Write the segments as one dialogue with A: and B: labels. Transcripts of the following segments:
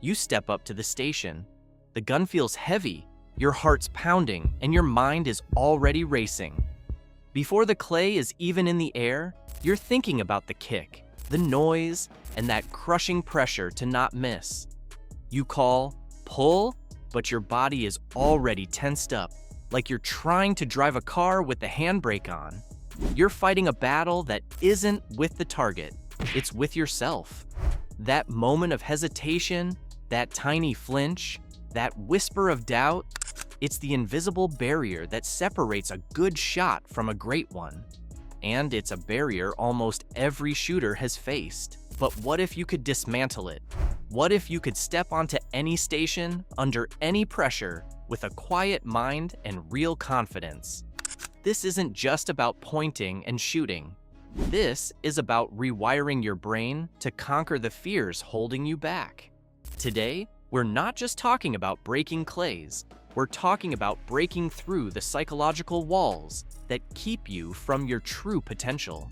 A: You step up to the station. The gun feels heavy, your heart's pounding, and your mind is already racing. Before the clay is even in the air, you're thinking about the kick, the noise, and that crushing pressure to not miss. You call, pull, but your body is already tensed up, like you're trying to drive a car with the handbrake on. You're fighting a battle that isn't with the target, it's with yourself. That moment of hesitation, that tiny flinch, that whisper of doubt, it's the invisible barrier that separates a good shot from a great one. And it's a barrier almost every shooter has faced. But what if you could dismantle it? What if you could step onto any station, under any pressure, with a quiet mind and real confidence? This isn't just about pointing and shooting. This is about rewiring your brain to conquer the fears holding you back. Today, we're not just talking about breaking clays. We're talking about breaking through the psychological walls that keep you from your true potential.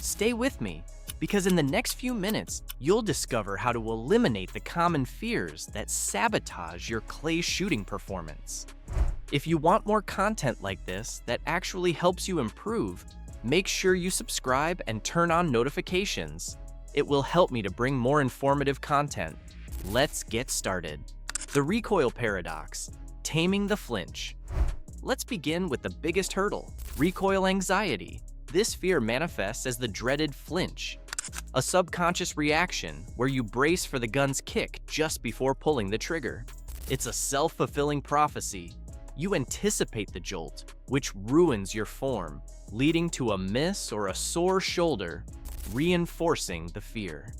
A: Stay with me, because in the next few minutes, you'll discover how to eliminate the common fears that sabotage your clay shooting performance. If you want more content like this that actually helps you improve, make sure you subscribe and turn on notifications. It will help me to bring more informative content. Let's get started. The recoil paradox, taming the flinch. Let's begin with the biggest hurdle, recoil anxiety. This fear manifests as the dreaded flinch, a subconscious reaction where you brace for the gun's kick just before pulling the trigger. It's a self-fulfilling prophecy. You anticipate the jolt, which ruins your form, leading to a miss or a sore shoulder, reinforcing the fear.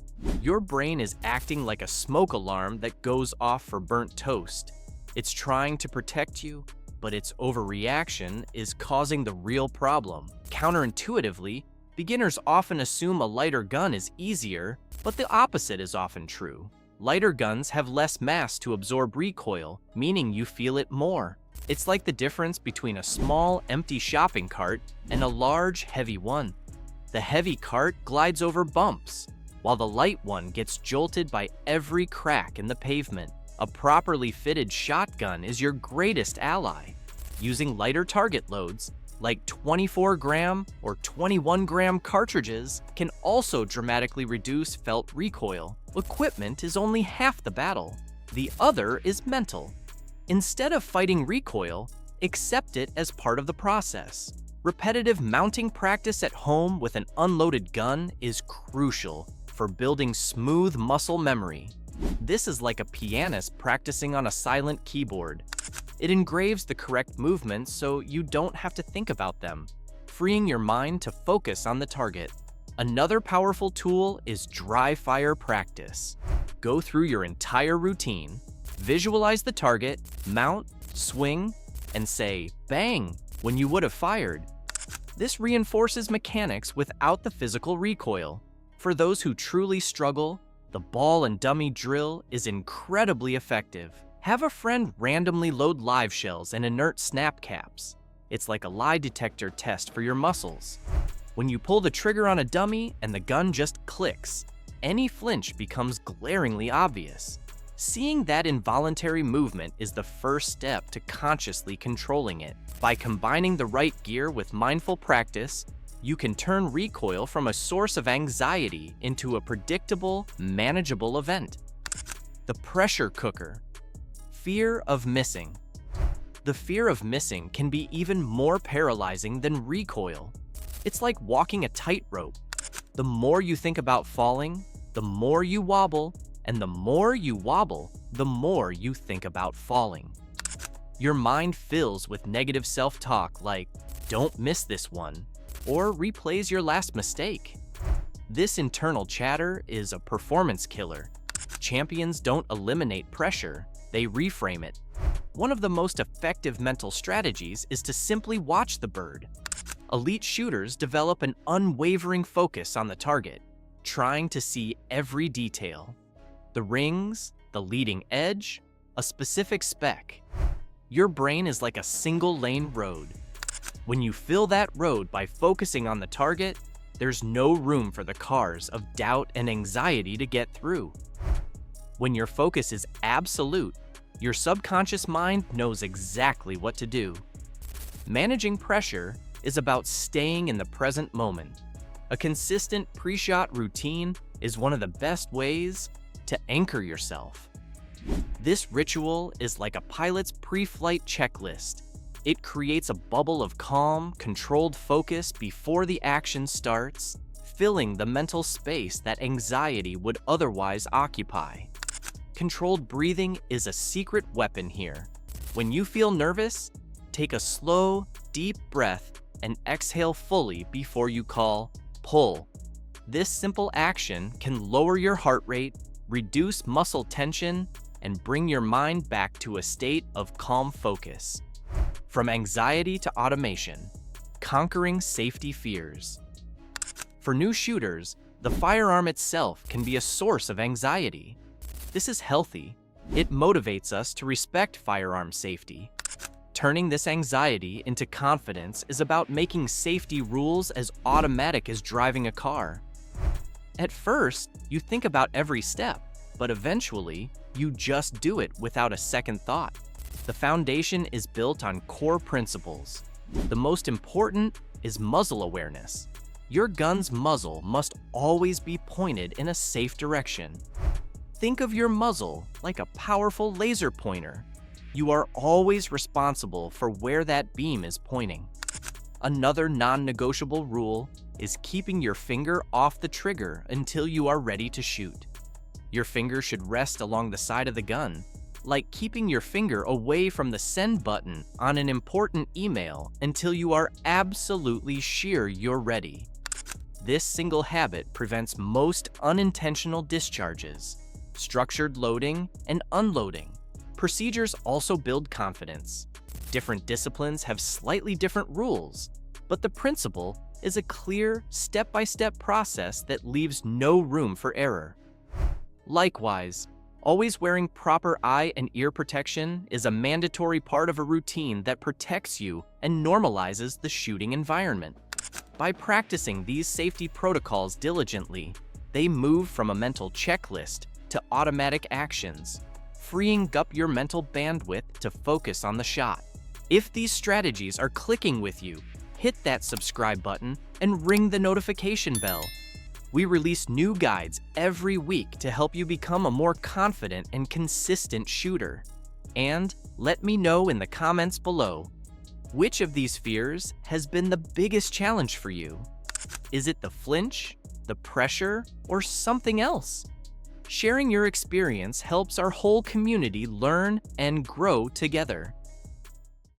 A: Your brain is acting like a smoke alarm that goes off for burnt toast. It's trying to protect you, but its overreaction is causing the real problem. Counterintuitively, beginners often assume a lighter gun is easier, but the opposite is often true. Lighter guns have less mass to absorb recoil, meaning you feel it more. It's like the difference between a small, empty shopping cart and a large, heavy one. The heavy cart glides over bumps, while the light one gets jolted by every crack in the pavement. A properly fitted shotgun is your greatest ally. Using lighter target loads, like 24-gram or 21-gram cartridges, can also dramatically reduce felt recoil. Equipment is only half the battle. The other is mental. Instead of fighting recoil, accept it as part of the process. Repetitive mounting practice at home with an unloaded gun is crucial for building smooth muscle memory. This is like a pianist practicing on a silent keyboard. It engraves the correct movements so you don't have to think about them, freeing your mind to focus on the target. Another powerful tool is dry fire practice. Go through your entire routine, visualize the target, mount, swing, and say bang when you would have fired. This reinforces mechanics without the physical recoil. For those who truly struggle, the ball and dummy drill is incredibly effective. Have a friend randomly load live shells and inert snap caps. It's like a lie detector test for your muscles. When you pull the trigger on a dummy and the gun just clicks, any flinch becomes glaringly obvious. Seeing that involuntary movement is the first step to consciously controlling it. By combining the right gear with mindful practice, you can turn recoil from a source of anxiety into a predictable, manageable event. The pressure cooker. Fear of missing. The fear of missing can be even more paralyzing than recoil. It's like walking a tightrope. The more you think about falling, the more you wobble, and the more you wobble, the more you think about falling. Your mind fills with negative self-talk like, "Don't miss this one," or replays your last mistake. This internal chatter is a performance killer. Champions don't eliminate pressure, they reframe it. One of the most effective mental strategies is to simply watch the bird. Elite shooters develop an unwavering focus on the target, trying to see every detail. The rings, the leading edge, a specific speck. Your brain is like a single-lane road. When you fill that road by focusing on the target, there's no room for the cars of doubt and anxiety to get through. When your focus is absolute, your subconscious mind knows exactly what to do. Managing pressure is about staying in the present moment. A consistent pre-shot routine is one of the best ways to anchor yourself. This ritual is like a pilot's pre-flight checklist. It creates a bubble of calm, controlled focus before the action starts, filling the mental space that anxiety would otherwise occupy. Controlled breathing is a secret weapon here. When you feel nervous, take a slow, deep breath and exhale fully before you call pull. This simple action can lower your heart rate, reduce muscle tension, and bring your mind back to a state of calm focus. From anxiety to automation, conquering safety fears. For new shooters, the firearm itself can be a source of anxiety. This is healthy. It motivates us to respect firearm safety. Turning this anxiety into confidence is about making safety rules as automatic as driving a car. At first, you think about every step, but eventually, you just do it without a second thought. The foundation is built on core principles. The most important is muzzle awareness. Your gun's muzzle must always be pointed in a safe direction. Think of your muzzle like a powerful laser pointer. You are always responsible for where that beam is pointing. Another non-negotiable rule is keeping your finger off the trigger until you are ready to shoot. Your finger should rest along the side of the gun, like keeping your finger away from the send button on an important email until you are absolutely sure you're ready. This single habit prevents most unintentional discharges, structured loading, and unloading. Procedures also build confidence. Different disciplines have slightly different rules, but the principle is a clear, step-by-step process that leaves no room for error. Likewise, always wearing proper eye and ear protection is a mandatory part of a routine that protects you and normalizes the shooting environment. By practicing these safety protocols diligently, they move from a mental checklist to automatic actions, freeing up your mental bandwidth to focus on the shot. If these strategies are clicking with you, hit that subscribe button and ring the notification bell. We release new guides every week to help you become a more confident and consistent shooter. And let me know in the comments below, which of these fears has been the biggest challenge for you? Is it the flinch, the pressure, or something else? Sharing your experience helps our whole community learn and grow together.